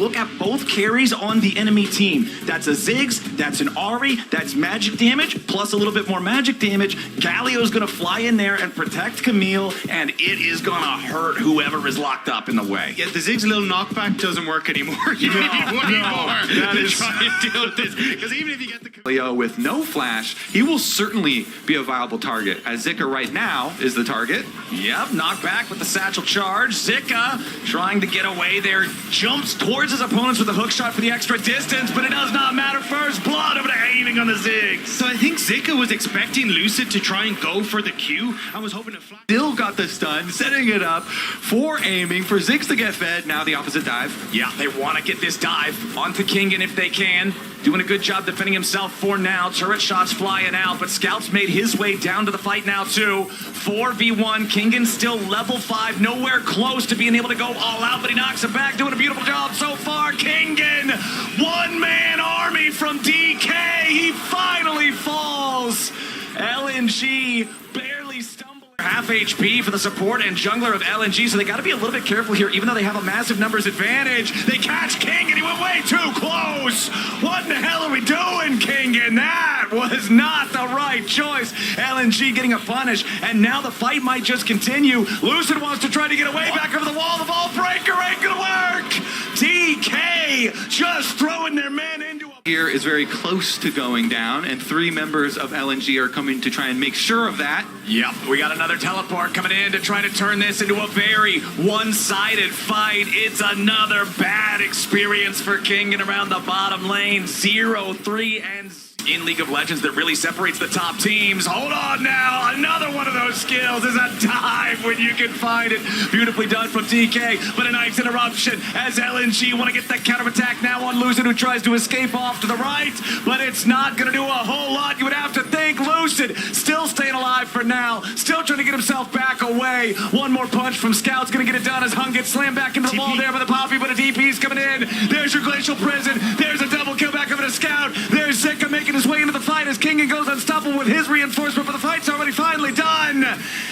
look at both carries on the enemy team. That's a Ziggs, that's an Ari, that's magic damage, plus a little bit more magic damage. Galio's gonna fly in there and protect Camille, and it is gonna hurt whoever is locked up in the way. Yeah, the Ziggs little knockback doesn't work anymore. You need way more to try and deal with this. Because even if you get the Leo with no flash, he will certainly be a viable target, as Zika right now is the target. Yep, knocked back with the satchel charge. Zika trying to get away there, jumps towards his opponents with a hook shot for the extra distance, but it does not matter. First blood over to aiming on the Ziggs. So I think Zika was expecting Lucid to try and go for the Q. I was hoping to fly. Still got the stun, setting it up for aiming, for Ziggs to get fed. Now the opposite dive. Yeah, they want to get this dive onto Kingen if they can. Doing a good job defending himself for now. Turret shots flying out, but Scout's made his way down to the fight now too. 4v1, Kingen still level 5, nowhere close to being able to go all out, but he knocks it back, doing a beautiful job so far. Kingen, one-man army from DK, he finally falls. LNG barely stumbles. Half HP for the support and jungler of LNG, so they got to be a little bit careful here, even though they have a massive numbers advantage. They catch King, and he went way too close. What in the hell are we doing, King? And that was not the right choice. LNG getting a punish, and now the fight might just continue. Lucid wants to try to get away back over the wall. The ball breaker ain't gonna work. DK just throwing their men into a... Here is very close to going down, and 3 members of LNG are coming to try and make sure of that. Yep, we got another teleport coming in to try to turn this into a very one-sided fight. It's another bad experience for King and around the bottom lane. 0-3 and in League of Legends that really separates the top teams. Hold on now, another one of those skills is a dive when you can find it. Beautifully done from DK, but a nice interruption as LNG want to get that counterattack now on Lucid, who tries to escape off to the right, but it's not going to do a whole lot. You would have to think. Lucid still staying alive for now, still trying to get himself back away. One more punch from Scout's going to get it done as Hung gets slammed back into the wall there by the Poppy, but a DP's coming in. There's your Glacial Prison. There's a double kill back over to Scout. There's Zika making his way into the fight as Kingen goes unstoppable with his reinforcement, but the fight's already finally done.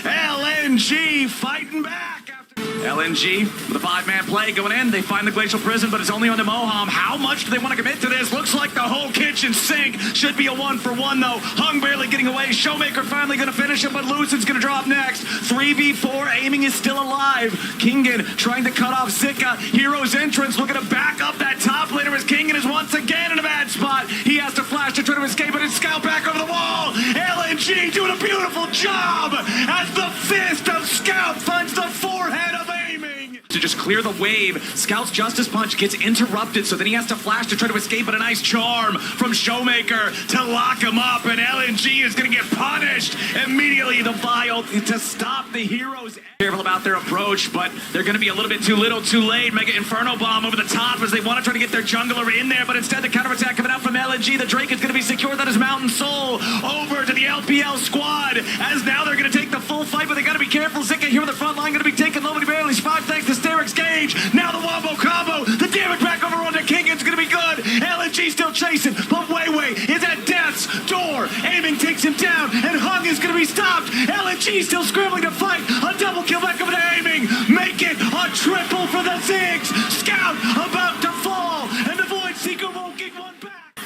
LNG fighting back. LNG with a 5-man play going in. They find the Glacial Prison, but it's only on the Moham. How much do they want to commit to this? Looks like the whole kitchen sink. Should be a 1-for-1 though. Hung barely getting away. Showmaker finally going to finish him, but Lucid's going to drop next. 3v4. Aiming is still alive. Kingen trying to cut off Zika. Hero's entrance looking to back up that top laner as Kingen is once again in a bad spot. He has to flash to try to escape, but it's Scout back over the wall. LNG doing a beautiful job as the fist of Scout finds the forehead of aiming. To just clear the wave, Scout's Justice Punch gets interrupted, so then he has to flash to try to escape, but a nice charm from Showmaker to lock him up, and LNG is going to get punished immediately. The Vial to stop the heroes. Careful about their approach, but they're going to be a little bit too little too late. Mega Inferno Bomb over the top as they want to try to get their jungler in there, but instead the counterattack coming out from LNG. The Drake is going to be secured. That is Mountain Soul over to the LPL squad, as now they're going to take the full fight, but they got to be careful. Zika here in the front line going to be taken low, but he barely survived thanks to Steric's Gauge. Now the wombo combo. The damage back over onto Kingen's going to be good. LNG still chasing, but Weiwei is at death's door. Aiming takes him down, and Hung is going to be stopped. LNG still scrambling to fight. A double kill back over to Aiming. Make it a triple for the Ziggs. Scout about to fall, and the Void Seeker won't get one back.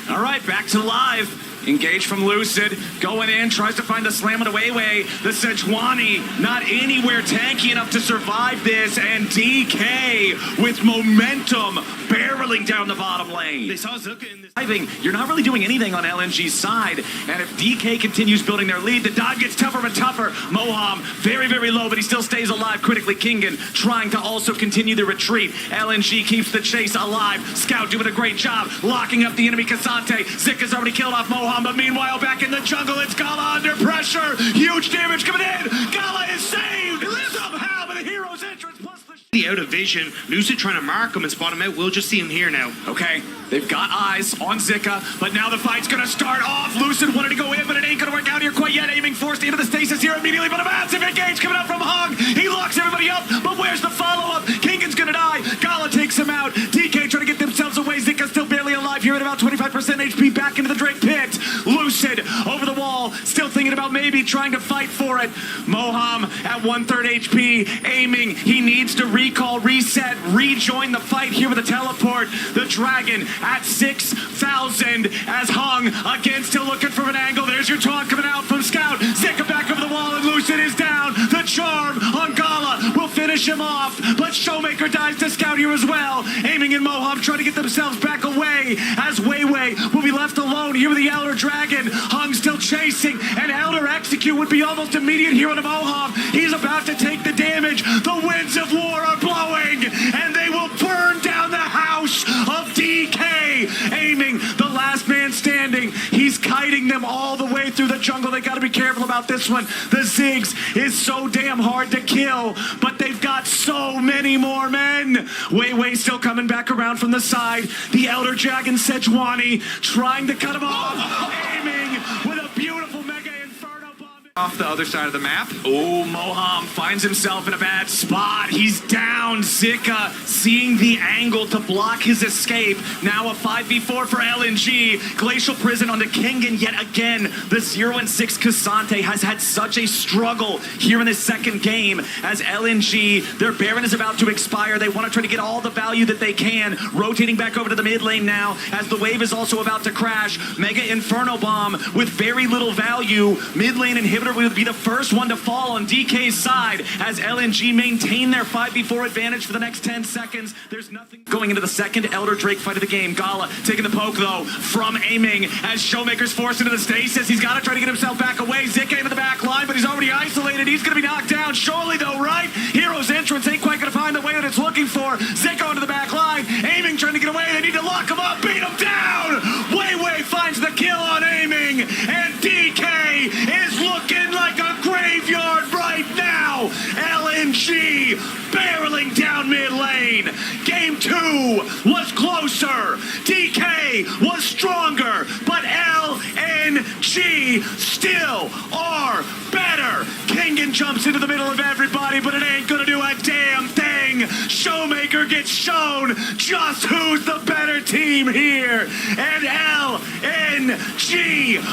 All right, back to live. Engaged from Lucid, going in, tries to find the slam on the Weiwei. The Sejuani not anywhere tanky enough to survive this, and DK with momentum barreling down the bottom lane. They saw Zuka in this. I think you're not really doing anything on LNG's side, and if DK continues building their lead, the dive gets tougher and tougher. Moham very, very low, but he still stays alive. Critically, Kingen trying to also continue the retreat. LNG keeps the chase alive. Scout doing a great job, locking up the enemy Cassante. Zika's already killed off Moham, but meanwhile, back in the jungle, it's Gala under pressure. Huge damage coming in. Gala is saved somehow, but the hero's entrance plus the Out of vision, Lucid trying to mark him and spot him out. We'll just see him here now. Okay, they've got eyes on Zika, but now the fight's gonna start off. Lucid wanted to go in, but it ain't gonna work out here quite yet. Aiming forced into the stasis here immediately, but a massive engage coming up from Hung. He locks everybody up, but where's the follow-up? Kingen's gonna die. Gala takes him out. DK trying to get themselves away. Zika still barely alive here at about 25% HP back into the Drake pit. Lucid over the wall. wall, still thinking about maybe trying to fight for it. Moham at 1/3 HP, aiming. He needs to recall, reset, rejoin the fight here with a teleport. The Dragon at 6,000 as Hung again still looking for an angle. There's your taunt coming out from Scout. Zika back over the wall and Lucid is down. The charm on Gala will finish him off, but Showmaker dies to Scout here as well. Aiming in Moham trying to get themselves back away as Weiwei will be left alone here with the Elder Dragon. Hung still chasing, and Elder execute would be almost immediate here on the Moham. He's about to take the damage. The winds of war are blowing, and they will burn down the house of DK. Aiming, the last man standing. He's kiting them all the way through the jungle. They got to be careful about this one. The Ziggs is so damn hard to kill, but they've got so many more men. Weiwei still coming back around from the side. The Elder Dragon Sejuani trying to cut him off. Aiming with a beautiful Mega Inferno bomb. Off the other side of the map. Oh, Moham finds himself in a bad spot. He's down. Zika seeing the angle to block his escape. Now a 5v4 for LNG. Glacial Prison on the Kingen yet again. The 0-6 Cassante has had such a struggle here in this second game as LNG, their Baron is about to expire. They want to try to get all the value that they can. Rotating back over to the mid lane now as the wave is also about to crash. Mega Inferno Bomb with very little value. Mid lane inhibitor will be the first one to fall on DK's side as LNG maintain their 5v4 advantage for the next 10 seconds. There's nothing going into the second Elder Drake fight of the game. Gala taking the poke though from aiming as Showmaker's forced into the stasis. He's got to try to get himself back away. Zika into the back line, but he's already isolated. He's going to be knocked down. Surely though, right? Hero's entrance ain't quite going to find the way that it's looking for. Zika into the back line. Aiming trying to get away. They need to lock him up, beat him down. Weiwei finds the kill on aiming, and DK is looking like a graveyard right now. LNG barreling down mid lane. Game 2 was closer. DK was stronger, but LNG still are better. Kingen jumps into the middle of everybody, but it ain't gonna do a damn thing. Showmaker gets shown just who's the better team here. And LNG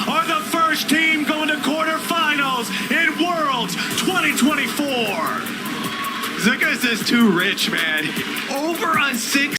are the first team going to quarterfinals in Worlds 2024. Zika is too rich, man. Over on 6